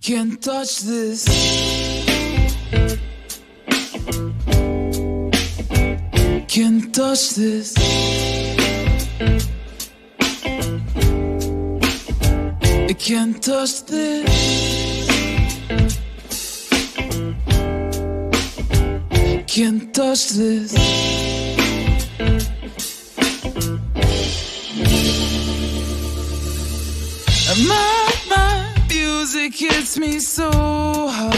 can't touch this. Can't touch this. I can't touch this. Can't touch this. My music hits me so hard.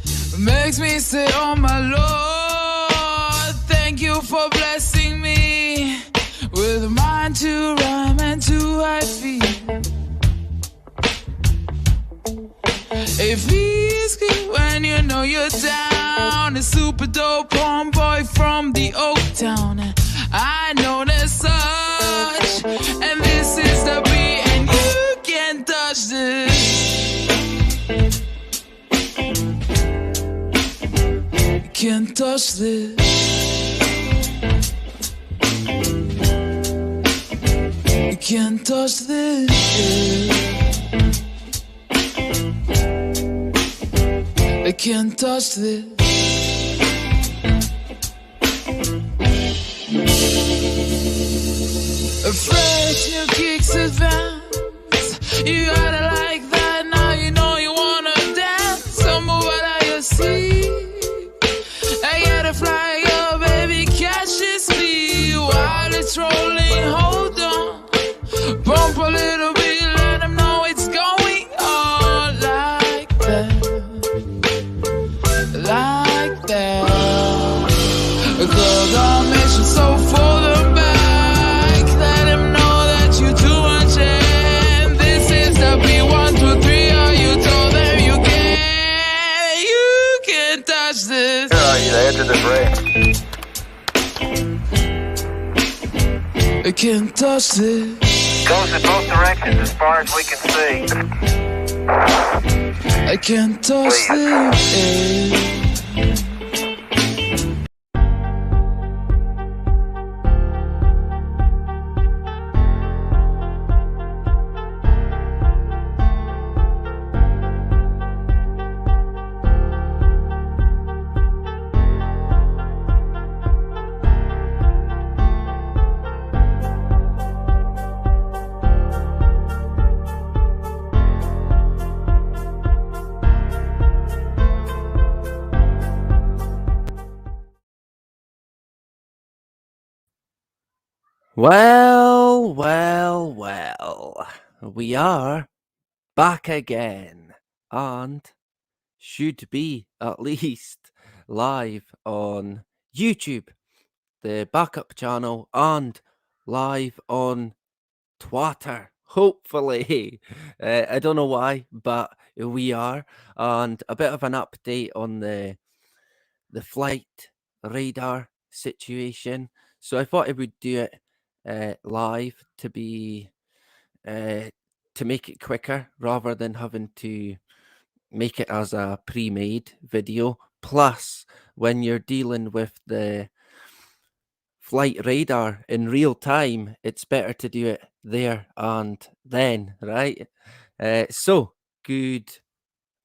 It makes me say, oh my Lord, thank you for blessing me with a mind to rhyme and to I feel. It feels good when you know you're down. A super dope homeboy from the Oak Town. I know there's such, and this is the beat, and you can't touch this. You can't touch this. You can't touch this. I can't touch this. A fresh new kicks advance. You gotta like that. Now you know you wanna dance. Some move out of your seat. I gotta fly up, baby, catch this speed. While it's rolling, hold on. Bump a little bit, let them know it's going on like that. Like that. Cause our mission so full of back. Let them know that you too much. And this is the B1, 2, 3. Are you told them you can't touch this. Here are you to enter this race. I can't touch this. Goes in both directions as far as we can see. I can't touch this. Well, we are back again and should be at least live on YouTube, the backup channel, and live on Twitter. Hopefully, I don't know why, but we are, and a bit of an update on the flight radar situation. So I thought I would do it live to be to make it quicker rather than having to make it as a pre-made video. Plus, when you're dealing with the flight radar in real time, it's better to do it there and then, right? So, good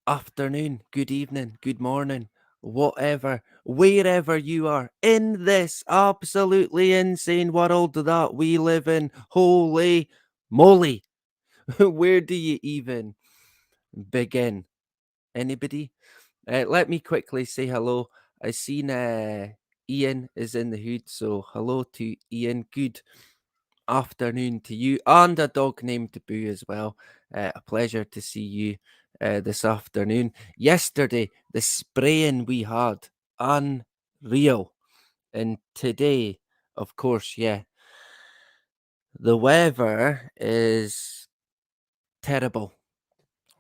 afternoon, good evening, good morning, whatever, wherever you are in this absolutely insane world that we live in. Holy moly. Where do you even begin? Anybody? Let me quickly say hello. I seen Ian is in the hood, so hello to Ian. Good afternoon to you, and a dog named Boo as well. A pleasure to see you this afternoon. Yesterday, the spraying we had, unreal. And today, of course, yeah, the weather is terrible.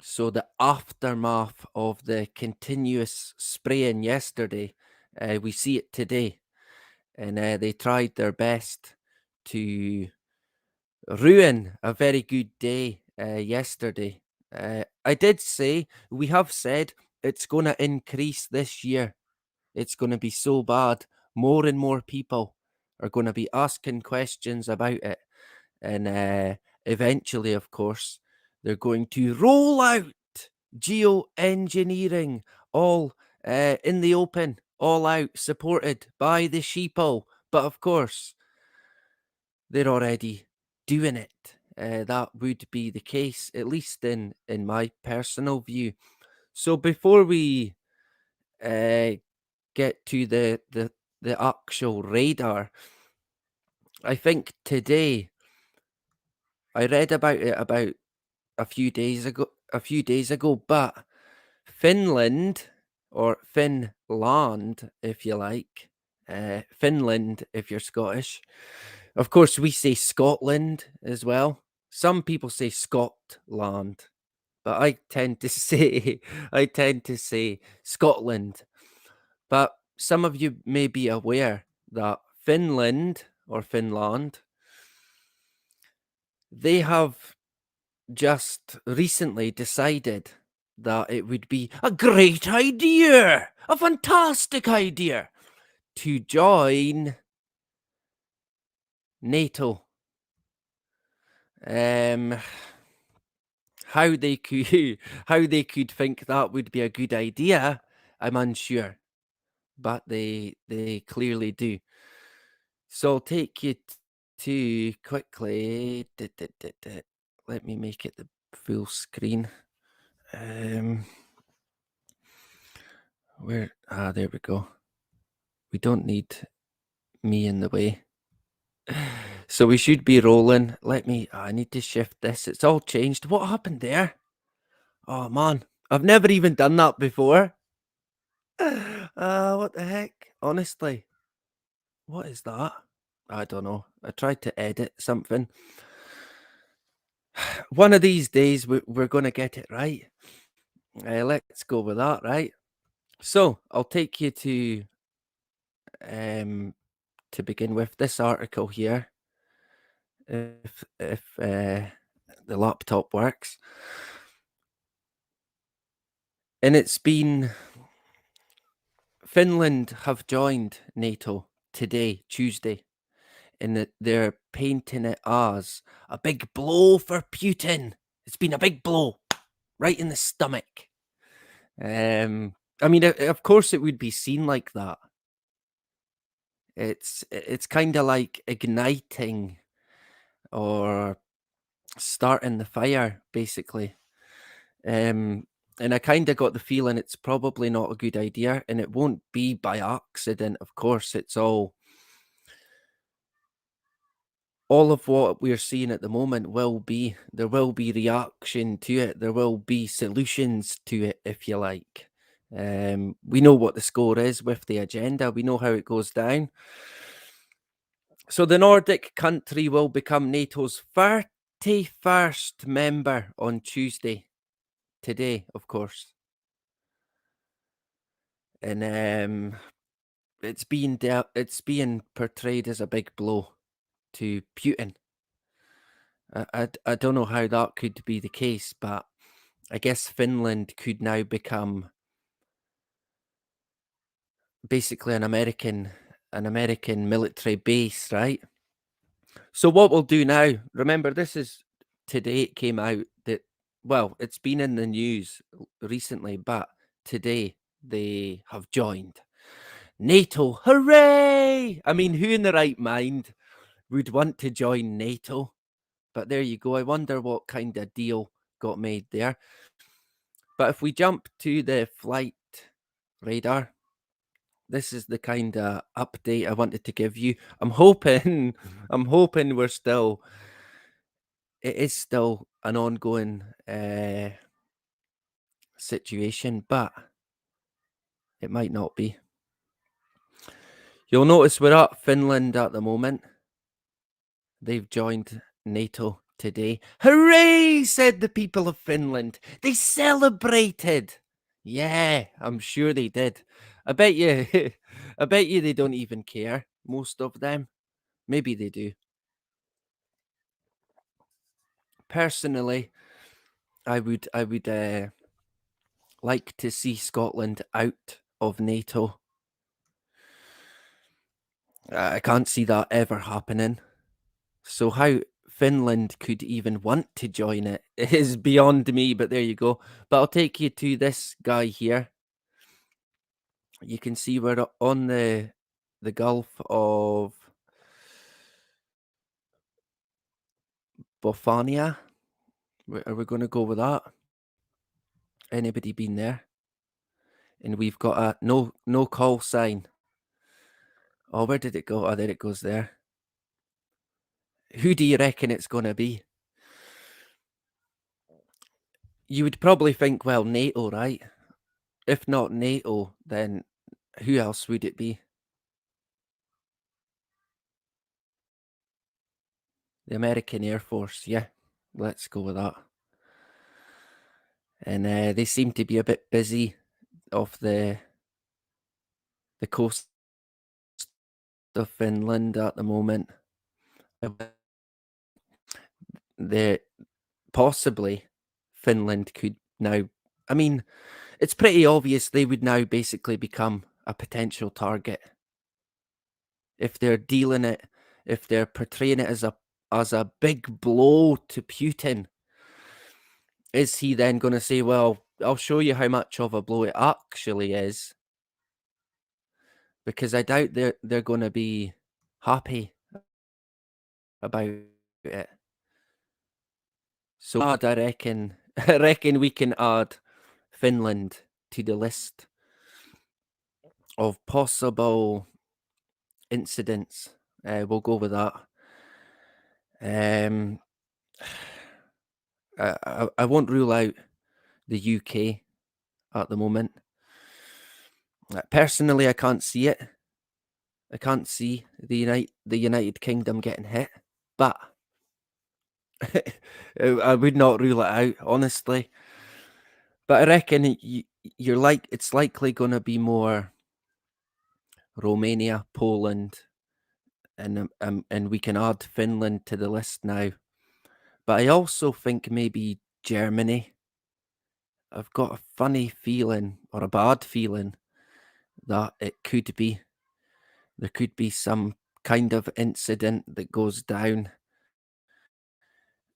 So the aftermath of the continuous spraying yesterday, we see it today. And they tried their best to ruin a very good day yesterday. I did say, we have said it's going to increase this year. It's going to be so bad. More and more people are going to be asking questions about it. And eventually, of course, They're going to roll out geoengineering all in the open, all out, supported by the sheeple. But of course, they're already doing it. That would be the case, at least in my personal view. So before we get to the actual radar, I think today I read about it about a few days ago, but Finland, or Finland, if you like, Finland if you're Scottish. Of course, we say Scotland as well. Some people say Scotland, but I tend to say Scotland. But some of you may be aware that Finland, or Finland, they have just recently decided that it would be a great idea, a fantastic idea, to join NATO. How they could think that would be a good idea, I'm unsure, but they clearly do. So I'll take you to quickly. Let me make it the full screen. Where? There we go. We don't need me in the way. So we should be rolling. I need to shift this. It's all changed. What happened there? Oh man, I've never even done that before. What the heck? Honestly, what is that? I don't know. I tried to edit something. One of these days we're going to get it right. Let's go with that, right? So I'll take you to begin with this article here. If the laptop works. And it's been, Finland have joined NATO today, Tuesday, and they're painting it as a big blow for Putin. It's been a big blow, right in the stomach. I mean, of course it would be seen like that. It's kind of like igniting or starting the fire, basically. And I kind of got the feeling it's probably not a good idea, and it won't be by accident. Of course, it's all of what we're seeing at the moment there will be reaction to it. There will be solutions to it, if you like. We know what the score is with the agenda. We know how it goes down. So the Nordic country will become NATO's 31st member on Tuesday. Today, of course. And it's being portrayed as a big blow to Putin. I don't know how that could be the case, but I guess Finland could now become basically an American military base, right? So what we'll do now, remember this is today it came out that, well, it's been in the news recently, but today they have joined NATO. Hooray! I mean, who in the right mind would want to join NATO? But there you go. I wonder what kind of deal got made there. But if we jump to the flight radar, this is the kind of update I wanted to give you. I'm hoping it is still an ongoing situation, but it might not be. You'll notice we're at Finland at the moment. They've joined NATO today. Hooray, said the people of Finland. They celebrated. Yeah, I'm sure they did. I bet you they don't even care, most of them. Maybe they do. Personally, I would like to see Scotland out of NATO. I can't see that ever happening. So how Finland could even want to join it is beyond me, but there you go. But I'll take you to this guy here. You can see we're on the Gulf of Bofania. Are we going to go with that? Anybody been there? And we've got a no call sign. Oh, where did it go? Oh, there it goes there. Who do you reckon it's going to be? You would probably think, well, NATO, right? If not NATO, then who else would it be? The American Air Force, yeah. Let's go with that. And they seem to be a bit busy off the coast of Finland at the moment. Possibly Finland could now, I mean, it's pretty obvious they would now basically become a potential target. If they're dealing it, if they're portraying it as a big blow to Putin, is he then going to say, well, I'll show you how much of a blow it actually is? Because I doubt they're going to be happy about it. So I reckon we can add Finland to the list of possible incidents. We'll go with that. I won't rule out the UK at the moment. Personally, I can't see it. I can't see the United Kingdom getting hit, but I would not rule it out, honestly. But I reckon it's likely going to be more Romania, Poland, and we can add Finland to the list now. But I also think maybe Germany. I've got a funny feeling, or a bad feeling, that there could be some kind of incident that goes down.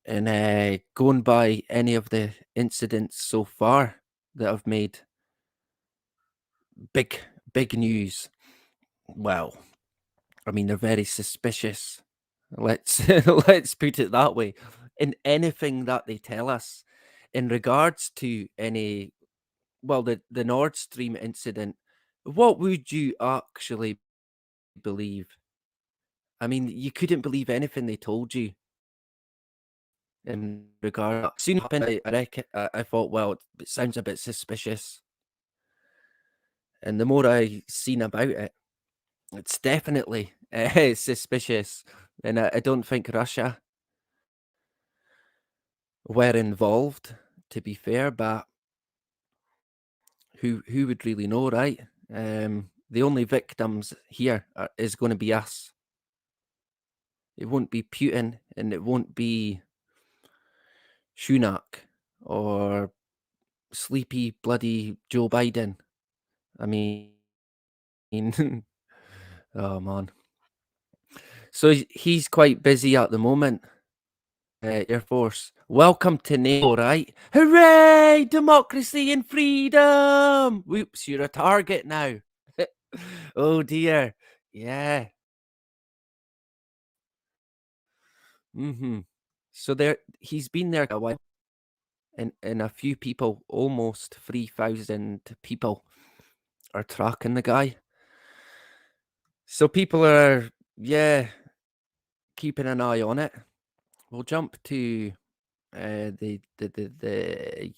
And going by any of the incidents so far that have made big news, well, I mean, they're very suspicious. Let's put it that way. In anything that they tell us in regards to the Nord Stream incident, what would you actually believe? I mean, you couldn't believe anything they told you in regard. Soon happened, I thought, well, it sounds a bit suspicious. And the more I seen about it, it's definitely suspicious. And I don't think Russia were involved, to be fair, but who would really know, right? The only victims here is going to be us. It won't be Putin, and it won't be Sunak or sleepy bloody Joe Biden. I mean, oh man. So he's quite busy at the moment. Air Force. Welcome to NATO, right? Hooray! Democracy and freedom! Whoops, you're a target now. Oh dear. Yeah. So he's been there a while. And a few people, almost 3,000 people, are tracking the guy. So people are, keeping an eye on it. We'll jump to the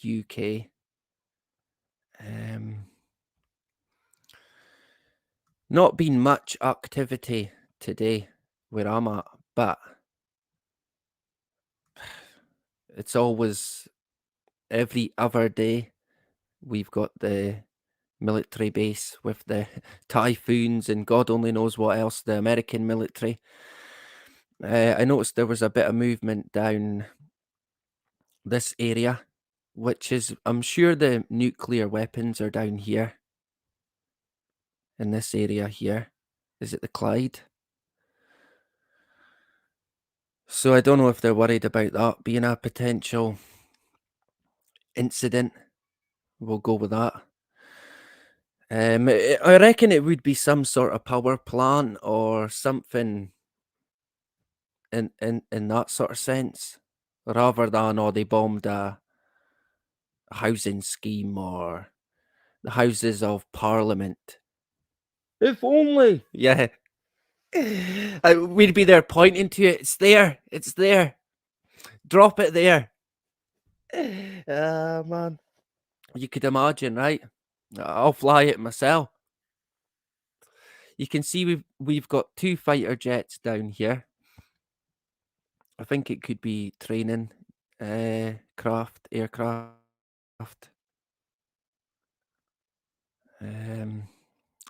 UK. Not been much activity today where I'm at, but it's always every other day. We've got the military base with the Typhoons and God only knows what else, the American military. I noticed there was a bit of movement down this area, which is, I'm sure the nuclear weapons are down here in this area here. Is it the Clyde? So I don't know if they're worried about that being a potential incident. We'll go with that. I reckon it would be some sort of power plant or something in that sort of sense, rather than they bombed a housing scheme or the Houses of Parliament. If only. Yeah. We'd be there pointing to it. It's there. It's there. Drop it there. Ah, man. You could imagine, right? I'll fly it myself. You can see we've got 2 fighter jets down here. I think it could be training aircraft.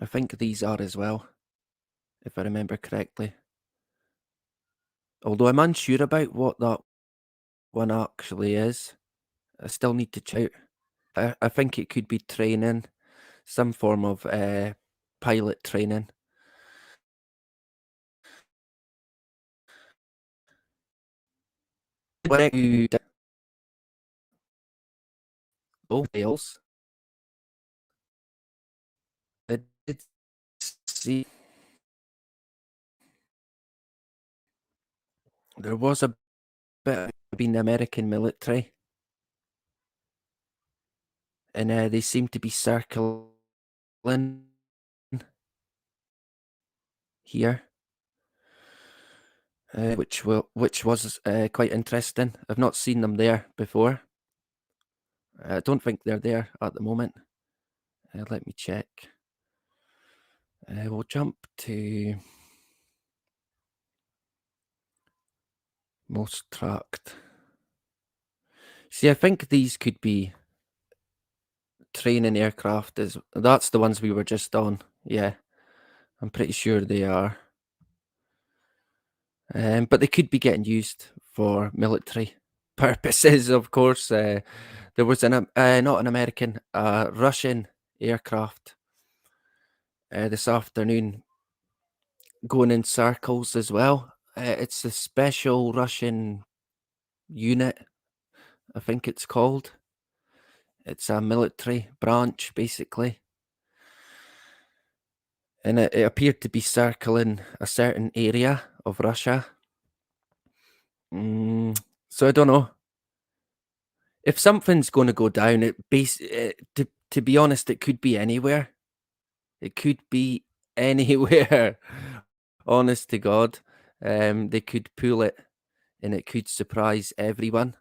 I think these are as well, if I remember correctly. Although I'm unsure about what that one actually is. I still need to check. I think it could be training, some form of pilot training. When you Wales, I did see there was a bit being the American military, and they seem to be circling here, which was quite interesting. I've not seen them there before. I don't think they're there at the moment. Let me check. We'll jump to most tracked. See, I think these could be training aircraft. That's the ones we were just on. Yeah, I'm pretty sure they are. But they could be getting used for military purposes, of course. There was not an American, Russian aircraft this afternoon going in circles as well. It's the Special Russian Unit, I think it's called. It's a military branch, basically. And it appeared to be circling a certain area of Russia. So I don't know. If something's going to go down, to be honest, it could be anywhere. It could be anywhere. Honest to God, they could pull it, and it could surprise everyone.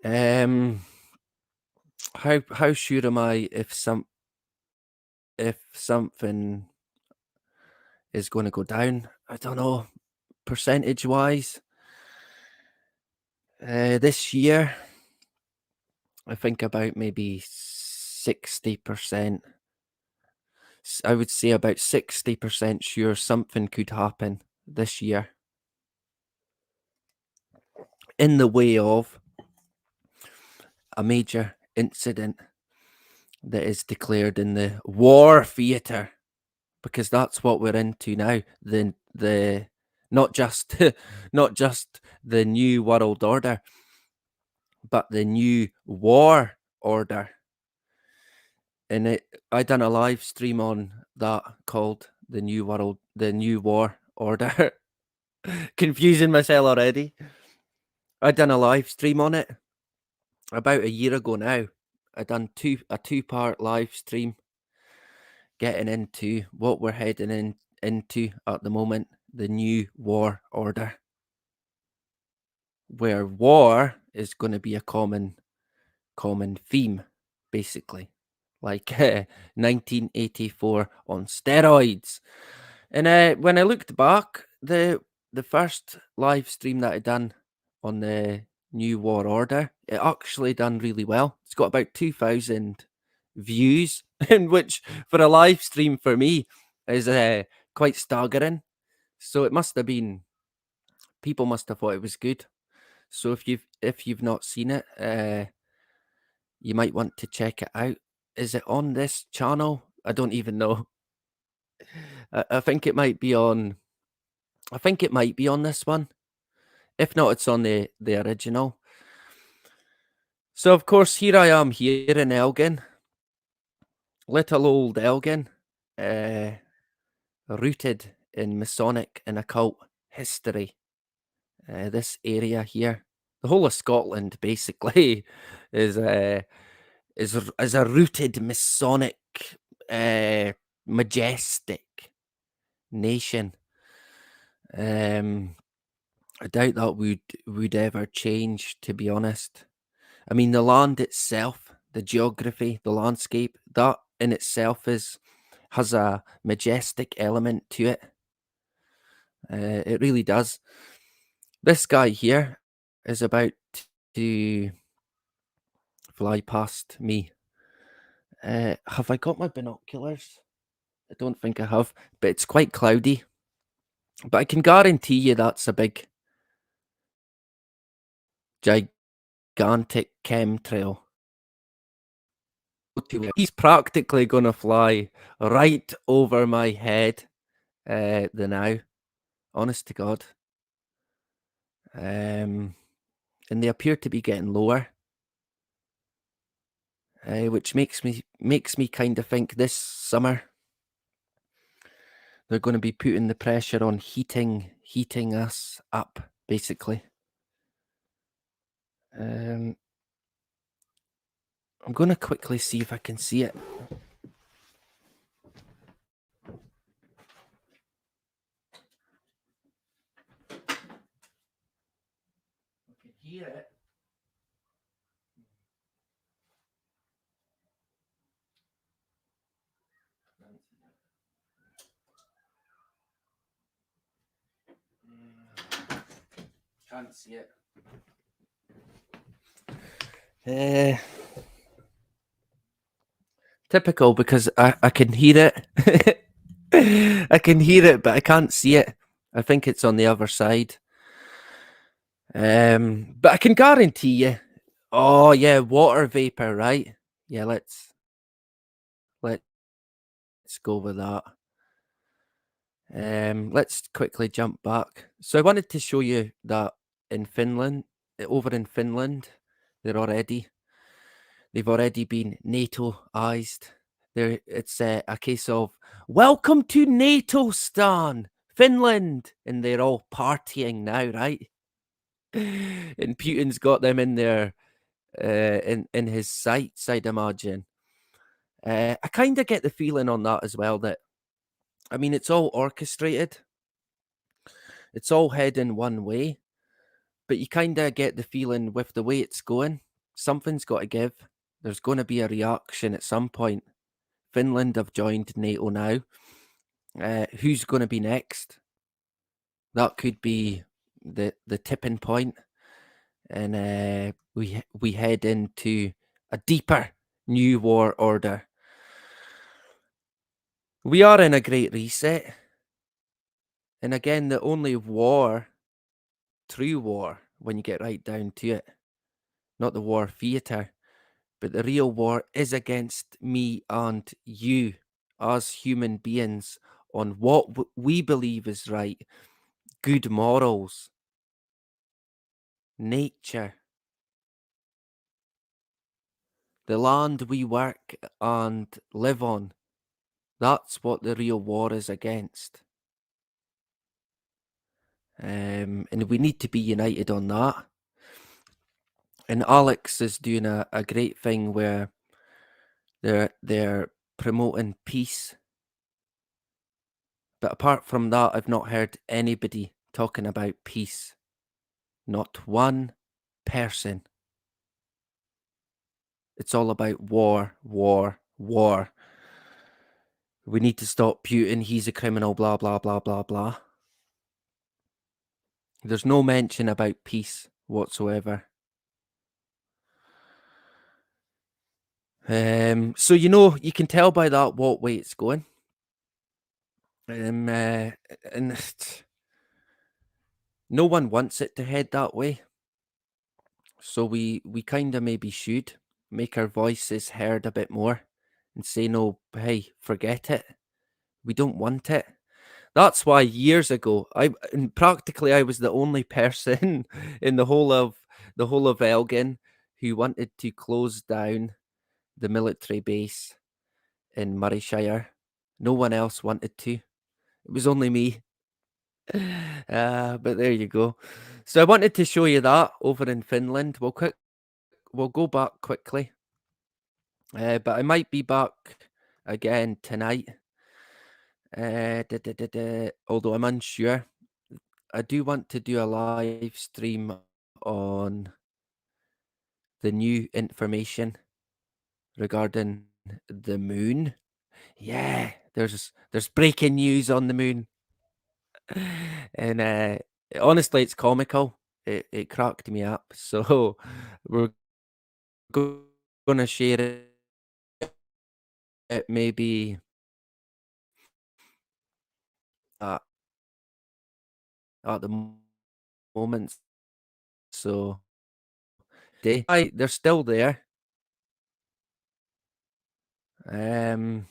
How sure am I if something is going to go down? I don't know. Percentage wise, this year, I think about maybe 60%. I would say about 60% sure something could happen this year in the way of a major incident that is declared in the war theatre, because that's what we're into now. The not just not just the new world order, but the new war order. And I done a live stream on that called the new war order. Confusing myself already. I done a live stream on it about a year ago now. I done a 2-part live stream getting into what we're heading into at the moment, the new war order, where war is going to be a common theme, basically, like 1984 on steroids. And when I looked back, the first live stream that I done on the new war order, it actually done really well. It's got about 2,000 views, in which for a live stream for me is quite staggering. So it must have been, people must have thought it was good. So if you've not seen it, you might want to check it out. Is it on this channel? I don't even know. I think it might be on I think it might be on this one. If not, it's on the original. So, of course, here I am here in Elgin. Little old Elgin. Rooted in Masonic and occult history. This area here. The whole of Scotland, basically, is a rooted Masonic, majestic nation. I doubt that would ever change, to be honest. I mean, the land itself, the geography, the landscape, that in itself has a majestic element to it. It really does. This guy here is about to fly past me. Have I got my binoculars? I don't think I have, but it's quite cloudy. But I can guarantee you that's a big, gigantic chemtrail. He's practically going to fly right over my head the now. Honest to God. And they appear to be getting lower. Which makes me kind of think this summer they're going to be putting the pressure on heating us up, basically. I'm going to quickly see if I can see it. I can hear it. Can't see it. Typical, because I can hear it. I can hear it, but I can't see it. I think it's on the other side. But I can guarantee you. Oh yeah, water vapor, right? Yeah, let's go with that. Let's quickly jump back. So I wanted to show you that in Finland, over in Finland, they've already been NATO-ized. It's a case of welcome to NATO, Stan, Finland, and they're all partying now, right? And Putin's got them in there, in his sights, I'd imagine. I kind of get the feeling on that as well that, I mean, it's all orchestrated. It's all heading one way, but you kind of get the feeling with the way it's going, something's got to give. There's going to be a reaction at some point. Finland have joined NATO now. Who's going to be next? That could be the tipping point, and we head into a deeper new war order. We are in a great reset. And again, the only war, true war, when you get right down to it, not the war theatre, but the real war is against me and you as human beings on what we believe is right, good morals, nature, the land we work and live on. That's what the real war is against. And we need to be united on that. And Alex is doing a great thing where they're promoting peace. But apart from that, I've not heard anybody talking about peace. Not one person. It's all about war, war, war. We need to stop Putin. He's a criminal, blah, blah, blah, blah, blah. There's no mention about peace whatsoever. So, you can tell by that what way it's going. And no one wants it to head that way. So we kind of maybe should make our voices heard a bit more and say, no, hey, forget it. We don't want it. That's why years ago, and practically I was the only person in the whole of Elgin who wanted to close down the military base in Murrayshire. No one else wanted to. It was only me. But there you go. So I wanted to show you that over in Finland. We'll go back quickly. But I might be back again tonight. Although I'm unsure. I do want to do a live stream on the new information regarding the moon. Yeah, there's breaking news on the moon. And honestly, it's comical. It cracked me up. So we're gonna share it maybe at the moment. So they're still there. And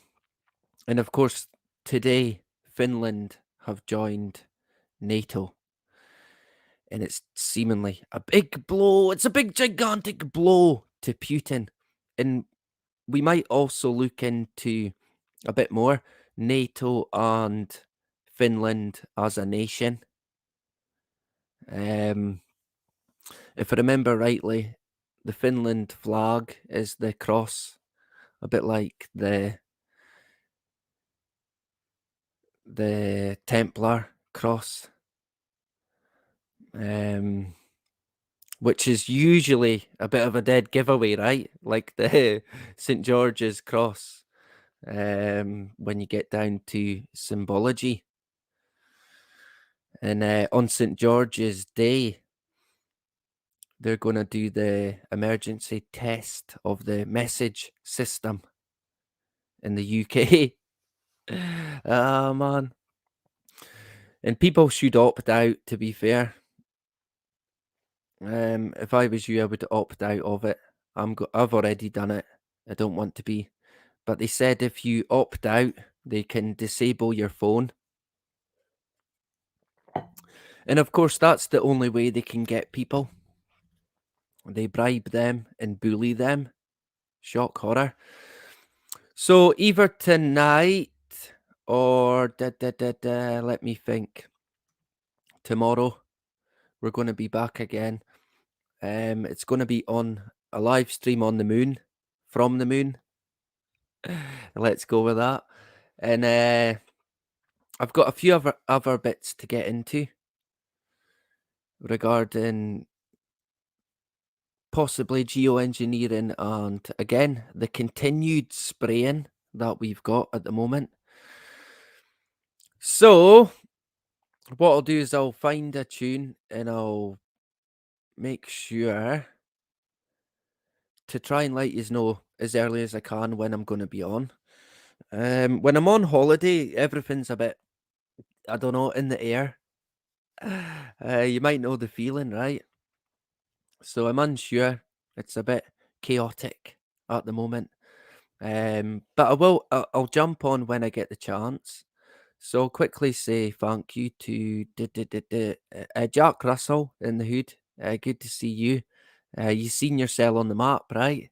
of course, today Finland have joined NATO. And it's seemingly a big blow. It's a big, gigantic blow to Putin. And we might also look into a bit more NATO and Finland as a nation. If I remember rightly, the Finland flag is the cross, a bit like the Templar cross. Which is usually a bit of a dead giveaway, right? Like the St. George's cross, when you get down to symbology. And on St. George's Day, they're going to do the emergency test of the message system in the UK. Ah, man. And people should opt out, to be fair. If I was you, I would opt out of it. I've already done it. I don't want to be. But they said if you opt out, they can disable your phone. And of course, that's the only way they can get people. They bribe them and bully them. Shock horror. So either tonight or let me think. Tomorrow, we're going to be back again. It's going to be on a live stream on the moon, from the moon. Let's go with that. And I've got a few other bits to get into regarding possibly geoengineering and, again, the continued spraying that we've got at the moment. So what I'll do is I'll find a tune and I'll make sure to try and let you know as early as I can when I'm going to be on. When I'm on holiday, everything's a bit, I don't know, in the air. You might know the feeling, right? So I'm unsure. It's a bit chaotic at the moment. But I'll jump on when I get the chance. So I'll quickly say thank you to Jack Russell in the hood. Good to see you. You seen yourself on the map, right?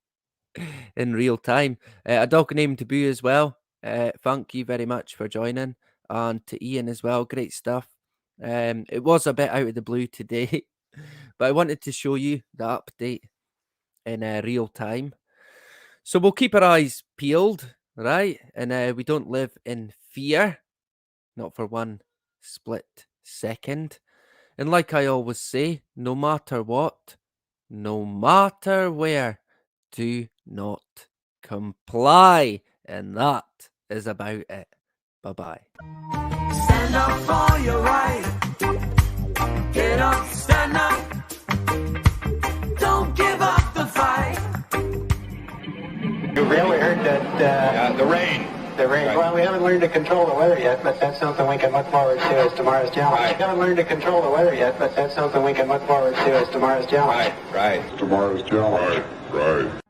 In real time. A dog named Taboo as well. Thank you very much for joining. And to Ian as well. Great stuff. It was a bit out of the blue today, but I wanted to show you the update in real time. So we'll keep our eyes peeled, right? And we don't live in fear. Not for one split second. And like I always say, no matter what, no matter where, do not comply. And that is about it. Bye-bye. Stand up for your right. Get up, stand up. Don't give up the fight. You really heard that, the rain. the rain. Right. Well, we haven't learned to control the weather yet, but that's something we can look forward to as tomorrow's challenge. Right. We haven't learned to control the weather yet, but that's something we can look forward to as tomorrow's challenge. Right. Tomorrow's challenge. Right.